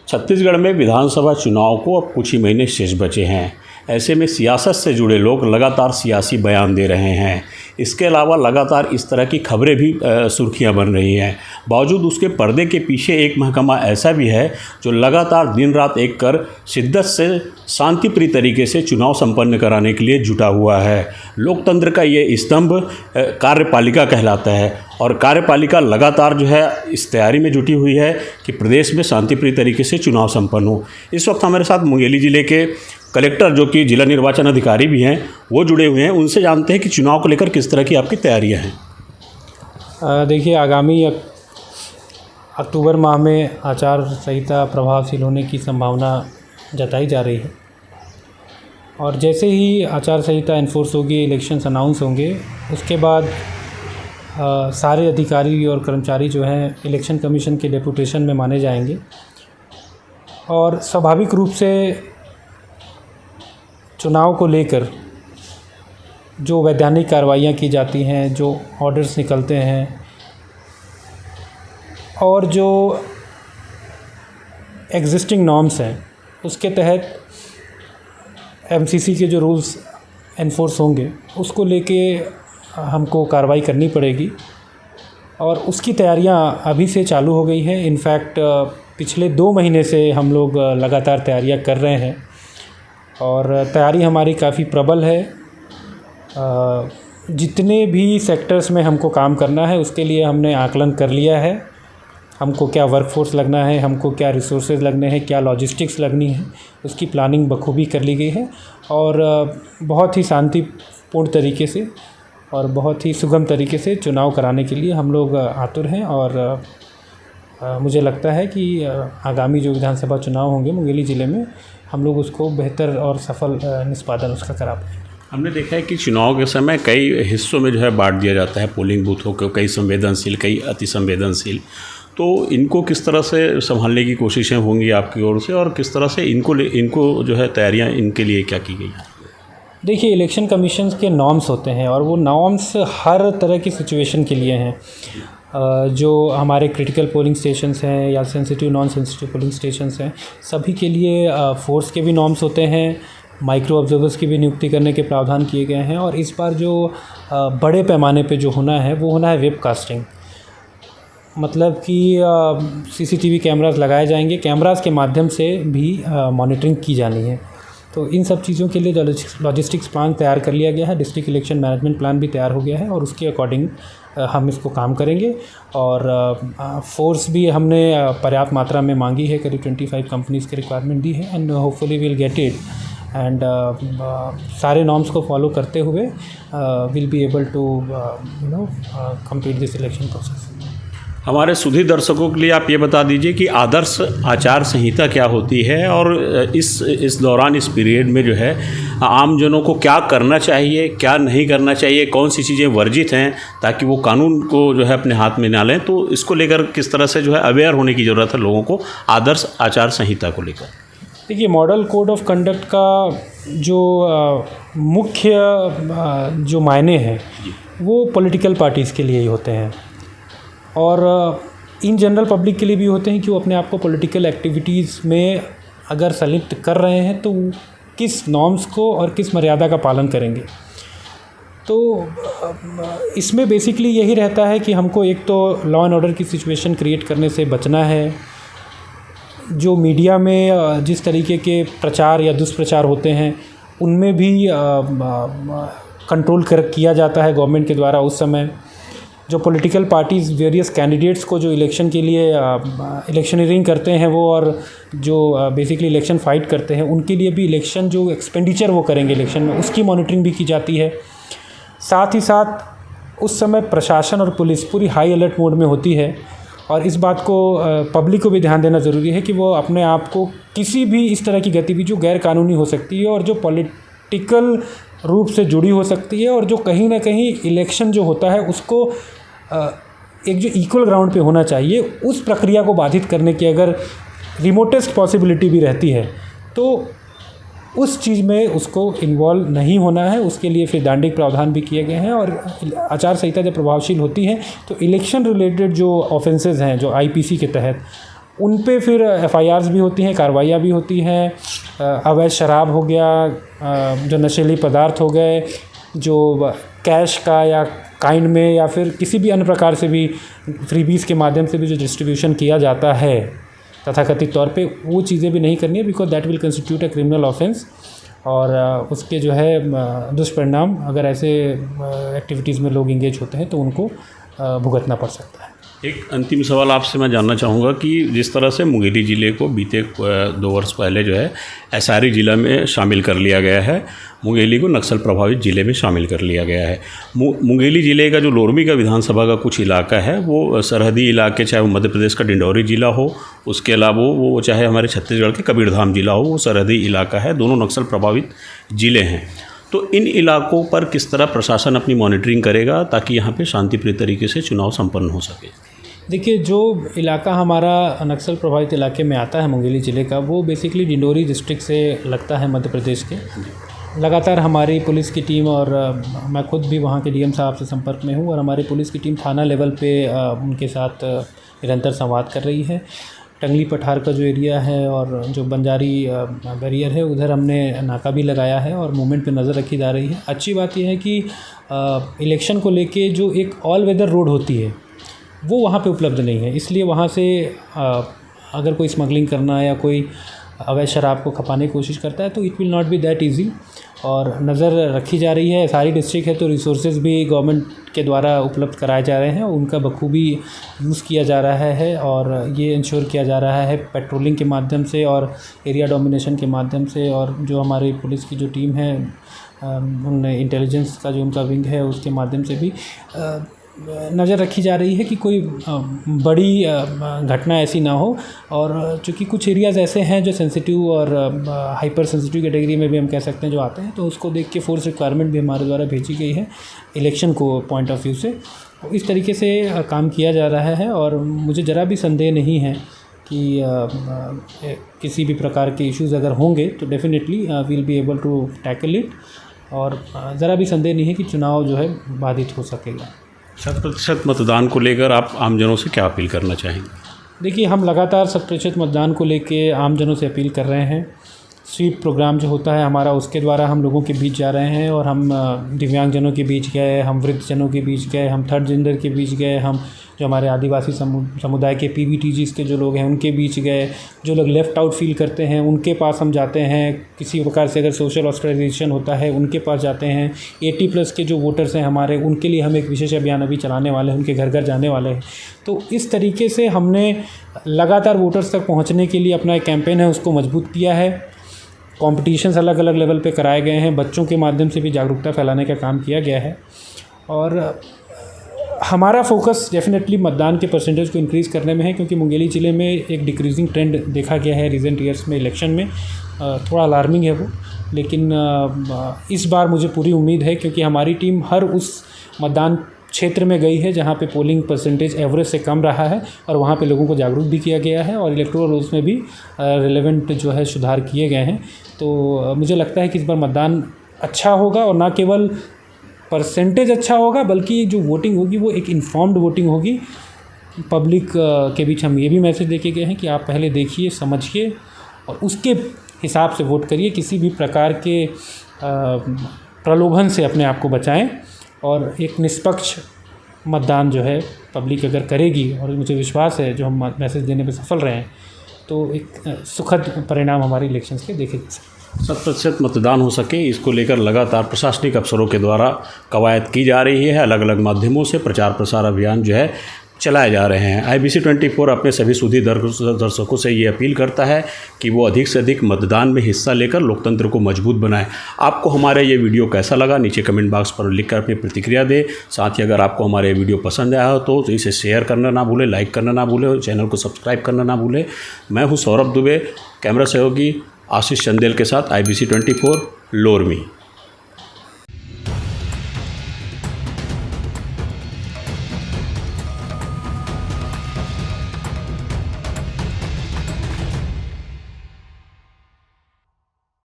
छत्तीसगढ़ में विधानसभा चुनाव को अब कुछ ही महीने शेष बचे हैं। ऐसे में सियासत से जुड़े लोग लगातार सियासी बयान दे रहे हैं। इसके अलावा लगातार इस तरह की खबरें भी सुर्खियां बन रही हैं। बावजूद उसके पर्दे के पीछे एक महकमा ऐसा भी है जो लगातार दिन रात एक कर शिद्दत से शांतिप्रिय तरीके से चुनाव संपन्न कराने के लिए जुटा हुआ है। लोकतंत्र का ये स्तंभ कार्यपालिका कहलाता है और कार्यपालिका लगातार जो है इस तैयारी में जुटी हुई है कि प्रदेश में शांतिप्रिय तरीके से चुनाव संपन्न हो। इस वक्त हमारे साथ मुंगेली ज़िले के कलेक्टर जो कि जिला निर्वाचन अधिकारी भी हैं वो जुड़े हुए हैं। उनसे जानते हैं कि चुनाव को लेकर किस तरह की आपकी तैयारियां हैं। देखिए, आगामी अक्टूबर माह में आचार संहिता प्रभावशील होने की संभावना जताई जा रही है और जैसे ही आचार संहिता इन्फोर्स होगी, इलेक्शंस अनाउंस होंगे, उसके बाद सारे अधिकारी और कर्मचारी जो हैं इलेक्शन कमीशन के डेपुटेशन में माने जाएंगे और स्वाभाविक रूप से चुनाव को लेकर जो वैधानिक कार्रवाइयाँ की जाती हैं, जो ऑर्डर्स निकलते हैं और जो एग्जिस्टिंग नॉर्म्स हैं उसके तहत एमसीसी के जो रूल्स एनफोर्स होंगे उसको लेके हमको कार्रवाई करनी पड़ेगी और उसकी तैयारियां अभी से चालू हो गई हैं। इनफैक्ट पिछले 2 महीने से हम लोग लगातार तैयारियां कर रहे हैं और तैयारी हमारी काफ़ी प्रबल है। जितने भी सेक्टर्स में हमको काम करना है उसके लिए हमने आकलन कर लिया है। हमको क्या वर्कफोर्स लगना है, हमको क्या रिसोर्सेज लगने हैं, क्या लॉजिस्टिक्स लगनी है, उसकी प्लानिंग बखूबी कर ली गई है और बहुत ही शांतिपूर्ण तरीके से और बहुत ही सुगम तरीके से चुनाव कराने के लिए हम लोग आतुर हैं और मुझे लगता है कि आगामी जो विधानसभा चुनाव होंगे मुंगेली ज़िले में हम लोग उसको बेहतर और सफल निष्पादन उसका करा पाएंगे। हमने देखा है कि चुनाव के समय कई हिस्सों में जो है बांट दिया जाता है पोलिंग बूथों को, कई संवेदनशील, कई अति संवेदनशील। तो इनको किस तरह से संभालने की कोशिशें होंगी आपकी ओर से और किस तरह से इनको जो है तैयारियां इनके लिए क्या की गई हैं? देखिए, इलेक्शन कमीशन के नॉर्म्स होते हैं और वो नॉर्म्स हर तरह की सिचुएशन के लिए हैं। जो हमारे क्रिटिकल पोलिंग स्टेशंस हैं या sensitive non sensitive polling stations हैं, सभी के लिए फोर्स के भी नॉर्म्स होते हैं, माइक्रो ऑब्जर्वर्स की भी नियुक्ति करने के प्रावधान किए गए हैं और इस बार जो बड़े पैमाने पे जो होना है वो होना है वेबकास्टिंग। मतलब कि सीसीटीवी कैमरास लगाए जाएंगे, कैमरास के माध्यम से भी मॉनिटरिंग की जानी है। तो इन सब चीज़ों के लिए लॉजिस्टिक्स प्लान तैयार कर लिया गया है, डिस्ट्रिक्ट इलेक्शन मैनेजमेंट प्लान भी तैयार हो गया है और उसके अकॉर्डिंग हम इसको काम करेंगे और फोर्स भी हमने पर्याप्त मात्रा में मांगी है, करीब 25 कंपनीज़ की रिक्वायरमेंट दी है and hopefully will get it and सारे नॉर्म्स को फॉलो करते हुए will be able to complete this election process. हमारे सुधी दर्शकों के लिए आप ये बता दीजिए कि आदर्श आचार संहिता क्या होती है और इस दौरान, इस पीरियड में जो है आमजनों को क्या करना चाहिए, क्या नहीं करना चाहिए, कौन सी चीज़ें वर्जित हैं ताकि वो कानून को जो है अपने हाथ में ना लें। तो इसको लेकर किस तरह से जो है अवेयर होने की ज़रूरत है लोगों को आदर्श आचार संहिता को लेकर? देखिए, मॉडल कोड ऑफ कंडक्ट का जो मुख्य जो मायने हैं वो पॉलिटिकल पार्टीज़ के लिए ही होते हैं और इन जनरल पब्लिक के लिए भी होते हैं कि वो अपने आप को पॉलिटिकल एक्टिविटीज़ में अगर संलिप्त कर रहे हैं तो किस नॉर्म्स को और किस मर्यादा का पालन करेंगे। तो इसमें बेसिकली यही रहता है कि हमको एक तो लॉ एंड ऑर्डर की सिचुएशन क्रिएट करने से बचना है। जो मीडिया में जिस तरीके के प्रचार या दुष्प्रचार होते हैं उनमें भी कंट्रोल किया जाता है गवर्नमेंट के द्वारा। उस समय जो पॉलिटिकल पार्टीज़ वेरियस कैंडिडेट्स को जो इलेक्शन के लिए इलेक्शनरिंग करते हैं वो और जो बेसिकली इलेक्शन फ़ाइट करते हैं उनके लिए भी इलेक्शन जो एक्सपेंडिचर वो करेंगे इलेक्शन में उसकी मॉनिटरिंग भी की जाती है। साथ ही साथ उस समय प्रशासन और पुलिस पूरी हाई अलर्ट मोड में होती है और इस बात को पब्लिक को भी ध्यान देना ज़रूरी है कि वो अपने आप को किसी भी इस तरह की गतिविधि जो गैर कानूनी हो सकती है और जो पॉलिटिकल रूप से जुड़ी हो सकती है और जो कहीं ना कहीं इलेक्शन जो होता है उसको एक जो इक्वल ग्राउंड पे होना चाहिए, उस प्रक्रिया को बाधित करने की अगर रिमोटेस्ट पॉसिबिलिटी भी रहती है तो उस चीज़ में उसको इन्वॉल्व नहीं होना है। उसके लिए फिर दंडिक प्रावधान भी किए गए हैं और आचार संहिता जब प्रभावशील होती है तो इलेक्शन रिलेटेड जो ऑफेंसेस हैं जो आईपीसी के तहत उन पे फिर FIRs भी होती हैं, कार्रवाइयाँ भी होती हैं। अवैध शराब हो गया, जो नशीली पदार्थ हो गए, जो कैश का या काइंड में या फिर किसी भी अन्य प्रकार से भी फ्रीबीज़ के माध्यम से भी जो डिस्ट्रीब्यूशन किया जाता है तथाकथित तौर पे, वो चीज़ें भी नहीं करनी है, because that will constitute a criminal offence. और उसके जो है दुष्परिणाम, अगर ऐसे एक्टिविटीज़ में लोग इंगेज होते हैं तो उनको भुगतना पड़ सकता है। एक अंतिम सवाल आपसे मैं जानना चाहूँगा कि जिस तरह से मुंगेली ज़िले को बीते 2 वर्ष पहले जो है SRE ज़िला में शामिल कर लिया गया है, मुंगेली को नक्सल प्रभावित ज़िले में शामिल कर लिया गया है। मुंगेली ज़िले का जो लोरमी का विधानसभा का कुछ इलाका है वो सरहदी इलाके, चाहे वो मध्य प्रदेश का डिंडौरी ज़िला हो, उसके अलावा वो चाहे हमारे छत्तीसगढ़ के कबीरधाम ज़िला हो, वो सरहदी इलाका है, दोनों नक्सल प्रभावित ज़िले हैं। तो इन इलाकों पर किस तरह प्रशासन अपनी मॉनिटरिंग करेगा ताकि यहाँ पे शांतिप्रिय तरीके से चुनाव संपन्न हो सके? देखिए, जो इलाका हमारा नक्सल प्रभावित इलाके में आता है मुंगेली ज़िले का, वो बेसिकली डिंडोरी डिस्ट्रिक्ट से लगता है मध्य प्रदेश के। लगातार हमारी पुलिस की टीम, और मैं खुद भी वहाँ के DM साहब से संपर्क में हूँ, और हमारी पुलिस की टीम थाना लेवल पे उनके साथ निरंतर संवाद कर रही है। टंगली पठार का जो एरिया है और जो बंजारी बैरियर है, उधर हमने नाका भी लगाया है और मूवमेंट पे नज़र रखी जा रही है। अच्छी बात यह है कि इलेक्शन को लेके जो एक ऑल वेदर रोड होती है वो वहाँ पे उपलब्ध नहीं है, इसलिए वहाँ से अगर कोई स्मगलिंग करना या कोई अवैध शराब को खपाने की कोशिश करता है तो it will not be that easy, और नज़र रखी जा रही है। सारी डिस्ट्रिक्ट है तो रिसोर्सेज भी गवर्नमेंट के द्वारा उपलब्ध कराए जा रहे हैं, उनका बखूबी यूज़ किया जा रहा है, और ये इंश्योर किया जा रहा है पेट्रोलिंग के माध्यम से और एरिया डोमिनेशन के माध्यम से, और जो हमारी पुलिस की जो टीम है उन इंटेलिजेंस का जो उनका विंग है उसके माध्यम से भी नज़र रखी जा रही है कि कोई बड़ी घटना ऐसी ना हो। और चूँकि कुछ एरियाज़ ऐसे हैं जो सेंसिटिव और हाइपर सेंसिटिव कैटेगरी में भी हम कह सकते हैं जो आते हैं, तो उसको देख के फोर्स रिक्वायरमेंट भी हमारे द्वारा भेजी गई है इलेक्शन को पॉइंट ऑफ व्यू से। इस तरीके से काम किया जा रहा है, और मुझे ज़रा भी संदेह नहीं है कि किसी भी प्रकार के इश्यूज़ अगर होंगे तो definitely will be able to tackle it, और ज़रा भी संदेह नहीं है कि चुनाव जो है बाधित हो सकेगा। 100% मतदान को लेकर आप आमजनों से क्या अपील करना चाहेंगे? देखिए, हम लगातार 100% मतदान को लेके आमजनों से अपील कर रहे हैं। स्वीप प्रोग्राम जो होता है हमारा, उसके द्वारा हम लोगों के बीच जा रहे हैं, और हम दिव्यांगजनों के बीच गए, हम वृद्धजनों के बीच गए, हम थर्ड जेंडर के बीच गए, हम जो हमारे आदिवासी समुदाय के PVTGs के जो लोग हैं उनके बीच गए, जो लोग लेफ़्ट आउट फील करते हैं उनके पास हम जाते हैं, किसी प्रकार से अगर सोशल ऑस्ट्राइजेशन होता है उनके पास जाते हैं, 80+ के जो वोटर्स हैं हमारे, उनके लिए हम एक विशेष अभियान अभी चलाने वाले हैं, उनके घर घर जाने वाले हैं। तो इस तरीके से हमने लगातार वोटर्स तक पहुँचने के लिए अपना एक कैंपेन है उसको मजबूत किया है। कॉम्पिटिशन्स अलग अलग लेवल पे कराए गए हैं, बच्चों के माध्यम से भी जागरूकता फैलाने का काम किया गया है, और हमारा फोकस डेफिनेटली मतदान के परसेंटेज को इंक्रीज़ करने में है, क्योंकि मुंगेली ज़िले में एक डिक्रीजिंग ट्रेंड देखा गया है रिसेंट ईयर्स में इलेक्शन में। थोड़ा अलार्मिंग है वो, लेकिन इस बार मुझे पूरी उम्मीद है, क्योंकि हमारी टीम हर उस मतदान क्षेत्र में गई है जहाँ पे पोलिंग परसेंटेज एवरेज से कम रहा है, और वहाँ पे लोगों को जागरूक भी किया गया है, और इलेक्टोरल रूल्स में भी रिलेवेंट जो है सुधार किए गए हैं। तो मुझे लगता है कि इस बार मतदान अच्छा होगा, और ना केवल परसेंटेज अच्छा होगा बल्कि जो वोटिंग होगी वो एक इन्फॉर्म्ड वोटिंग होगी। पब्लिक के बीच हम ये भी मैसेज देके गए हैं कि आप पहले देखिए, समझिए, और उसके हिसाब से वोट करिए। किसी भी प्रकार के प्रलोभन से अपने आप को बचाएं, और एक निष्पक्ष मतदान जो है पब्लिक अगर करेगी, और मुझे विश्वास है जो हम मैसेज देने में सफल रहे हैं, तो एक सुखद परिणाम हमारे इलेक्शंस के देखे जा सकते हैं। 100% मतदान हो सके, इसको लेकर लगातार प्रशासनिक अफसरों के द्वारा कवायद की जा रही है। अलग अलग माध्यमों से प्रचार प्रसार अभियान जो है चलाए जा रहे हैं। IBC 24 अपने सभी सुधी दर्शकों से ये अपील करता है कि वो अधिक से अधिक मतदान में हिस्सा लेकर लोकतंत्र को मजबूत बनाएं। आपको हमारा ये वीडियो कैसा लगा नीचे कमेंट बॉक्स पर लिखकर अपनी प्रतिक्रिया दें। साथ ही अगर आपको हमारा ये वीडियो पसंद आया हो तो इसे शेयर करना ना भूलें, लाइक करना ना भूलें, और चैनल को सब्सक्राइब करना ना भूलें। मैं हूँ सौरभ दुबे, कैमरा सहयोगी आशीष चंदेल के साथ IBC 24 लोरमी।